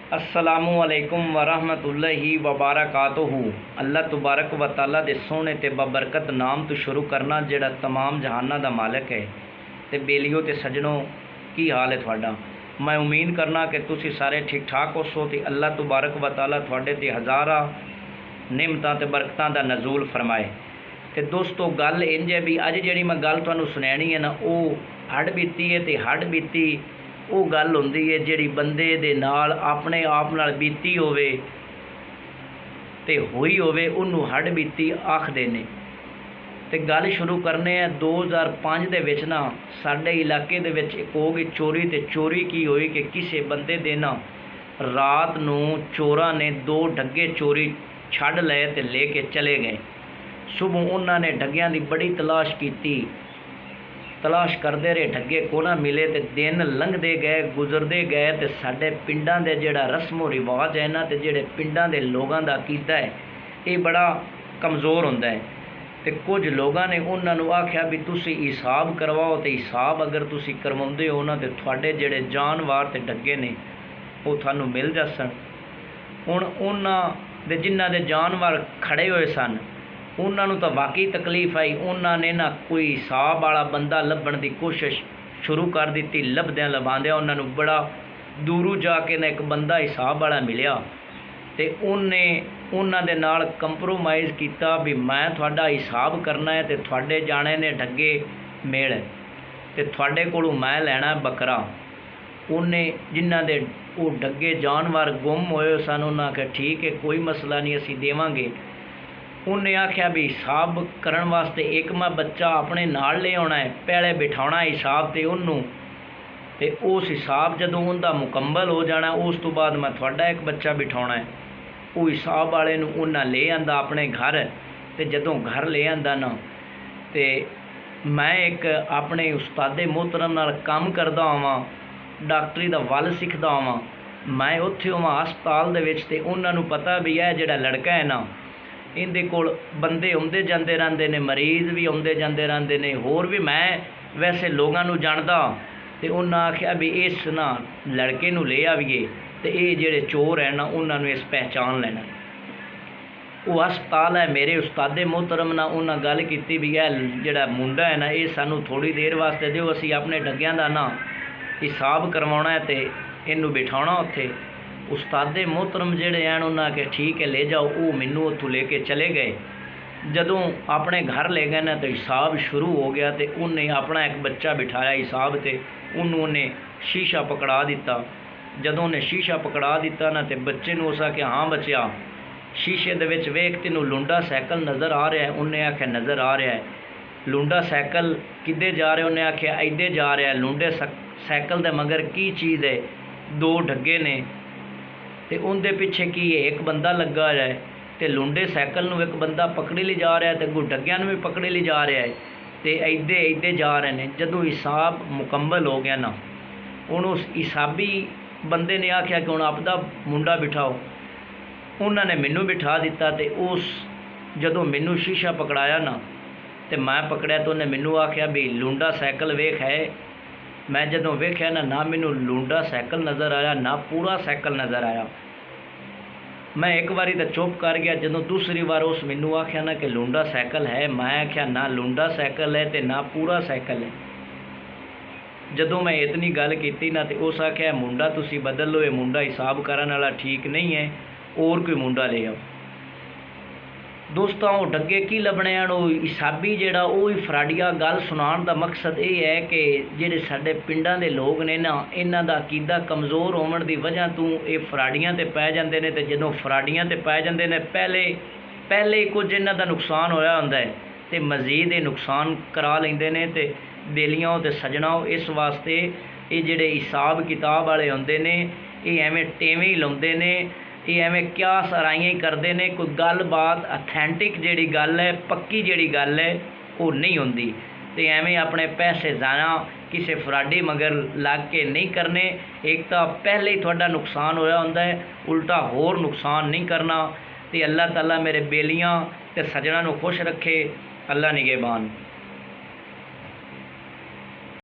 अस्सलामुअलैकुम वरहमतुल्लाहि वबरकातुहू। अल्लाह तबारक व तआला दे सोहने ते बबरकत नाम तो शुरू करना जिहड़ा तमाम जहाना दा मालिक है। ते बेलियो ते सजनों, की हाल है तुहाडा? मैं उम्मीद करना कि तुसी सारे ठीक ठाक होसो ते अल्लाह तबारक व तआला तुहाडे ते हज़ारा निमतां ते बरकतां दा नज़ूल फरमाए। ते दोस्तों, गल इंज है भी अज जिहड़ी मैं गल तुहानूं सुनानी है ना, वो हड़ बीती है। ते हड़ बीती वो गल होंदी है जिहड़ी बंदे दे नाल अपने आप नाल बीती होवे ते होई होवे, उन्होंने हड़ बीती आखदे ने। ते गल शुरू करने 2005 दे विच ना साडे इलाके दे विच एक हो गई चोरी। ते चोरी की हुई कि किसी बंदे दे ना रात नूं चोरां ने 2 डग्गे चोरी छड़ लए ते लेके चले गए। सुबह उन्होंने डग्गियां दी बड़ी तलाश की, तलाश करते रहे, डग्गे को ना मिले। तो दिन लंघते गए, गुजरते गए। तो साडे पिंडां दे जिहड़ा रस्मो रिवाज है ना, तो जिहड़े पिंडां दे लोगां दा अकीदा है, ये बड़ा कमज़ोर हुंदा है। तो कुछ लोगों ने उन्होंने आख्या भी तुसी हिसाब करवाओ। तो हिसाब अगर तुसी करवाउंदे हो ना, तो तुहाडे जिहड़े जानवर ते डग्गे ने वो थानू मिल जासन। हुण उन्हां दे जिन्हां दे जानवर खड़े हुए सन, उन्होंने तो वाकई तकलीफ आई। उन्होंने ना कोई हिसाब वाला बंदा लभण की कोशिश शुरू कर दी। लभद्या लभांद्या उन्होंने बड़ा दूरों जाके ना एक बंदा हिसाब वाला मिलिया। तो उन्हें उन्होंने नाल कंप्रोमाइज़ किया भी मैं थोड़ा हिसाब करना है, तो थोड़े जाने ने डग्गे मेल, तो थोड़े कोलों मैं लैना बकरा। उन्हें जिन्हों के वो डग्गे जानवर गुम होए सन, उन्हें आख्या ठीक है, कोई मसला नहीं, असी देवांगे। उन्हें आख्या भी हिसाब करन वास्ते एक मैं बच्चा अपने नाल ले आना है, पहले बिठाना हिसाब ते उन्हों, ते उस हिसाब जदों उनका मुकम्मल हो जाना, उस तो बाद मैं थोड़ा एक बच्चा बिठाना है। वो हिसाब वाले नूं उन्हें ले आंदा अपने घर। ते जदों घर ले आंदा ना, ते मैं एक अपने उस्तादे मोहतरम नाल काम करदा आवां, डॉक्टरी दा वल सिखदा आवां। मैं उत्थे होवां हस्पताल दे विच, ते उन्हां नूं पता भी है जिहड़ा लड़का है ना, इहदे कोल बंदे आउंदे जांदे रहंदे ने, मरीज़ भी आउंदे जांदे रहंदे ने, होर भी मैं वैसे लोगों नूं जानदा। ते उन्हां आख्या भी इस ना लड़के नूं ले आवीए, ते ये जिहड़े चोर है ना उन्हां नूं इस पहचान लेना। वो हस्पताल है, मेरे उस्तादे मोहतरम ना उन्हां गल कीती भी है जिहड़ा मुंडा है ना, ये सानूं थोड़ी देर वास्ते दिओ, असीं अपने डग्गियां दा ना हिसाब करवाउणा है ते इहनूं बिठाउणा उत्थे। उस्तादे मोहतरम जिहड़े हैं उन्होंने आख्या ठीक है ले जाओ। वो मैनू उत्थों लेके चले गए। जदों अपने घर ले गए ना, तो हिसाब शुरू हो गया। तो उन्हें अपना एक बच्चा बिठाया हिसाब से, उन्होंने शीशा पकड़ा दिता। जदों उन्हें शीशा पकड़ा दिता ना, तो बच्चे नूं उस आख्या हाँ बच्चा, शीशे दे विच वेख तैनूं लुंडा साइकिल नज़र आ रहा है? उन्हें आख्या नज़र आ रहा है। लुंडा साइकिल किधे जा रहा है? उन्हें आख्या इधे जा रहा है। लुंडे साइकिल दे मगर की चीज़ है? 2 डग्गे ने, तो उनके पिछे की है? एक बंदा लगा रहा है। तो लुंडे साइकिल नूं एक बंदा पकड़ी ले जा रहा है, तो अगों डग्गियां नूं भी पकड़ी ले जा रहा है। तो इधे इधे जा रहे हैं। जदों हिसाब मुकम्मल हो गया ना, हुण उस हिसाबी बंदे ने आख्या कि हुण आपदा मुंडा बिठाओ। उन्होंने मैनू बिठा दिता। तो उस जदों मैनू शीशा पकड़ाया ना, तो मैं पकड़िया, तो उन्हें मैनू आख्या भी लुंडा साइकिल वेख है। मैं जदों वेख्या ना मैनू लुंडा साइकिल नज़र आया, ना पूरा साइकिल नज़र आया। मैं एक बारी तो चुप कर गया। जदों दूसरी बार उस मैनू आख्या ना कि लुंडा साइकिल है, मैं आख्या ना लुंडा साइकिल है तो ना पूरा साइकिल है। जदों मैं इतनी गल की ना, तो उस आख्या मुंडा तुसी बदल लो, ये मुंडा हिसाब करने वाला ठीक नहीं है, और कोई मुंडा ले आओ। दोस्तों, वो डग्गे की लभने हैं, वो हिसाबी जिहड़ा वो ही फराडिया। गल सुनाने का मकसद ये है कि जिहड़े साडे पिंडां दे लोग ने ना, इन्हां दा अकीदा कमज़ोर होने की वजह तो ये फराडियां ते पै जांदे ने। ते जदों फराडियां ते पै जांदे ने, पहले कुछ इन्हां दा नुकसान होया हुंदा है, ते मजीद ये नुकसान करा लैंदे ने। ते बेलियां ते सजनाओ, इस वास्ते ये जिहड़े हिसाब किताब वाले हुंदे ने, ये एवें टेवें ही लाउंदे ने, ये एवें क्या सराइयां ही करते हैं। कोई गल बात अथेंटिक जिहड़ी गल है, पक्की जिहड़ी गल है, वो नहीं होंदी। तो एवें अपने पैसे जाना किसी फराडी मगर लग के नहीं करने। एक तो पहले ही थोड़ा नुकसान होया हुंदा है, उल्टा होर नुकसान नहीं करना। तो अल्लाह ताला मेरे बेलियां ते सजना नूं खुश रखे। अल्लाह निगहबान।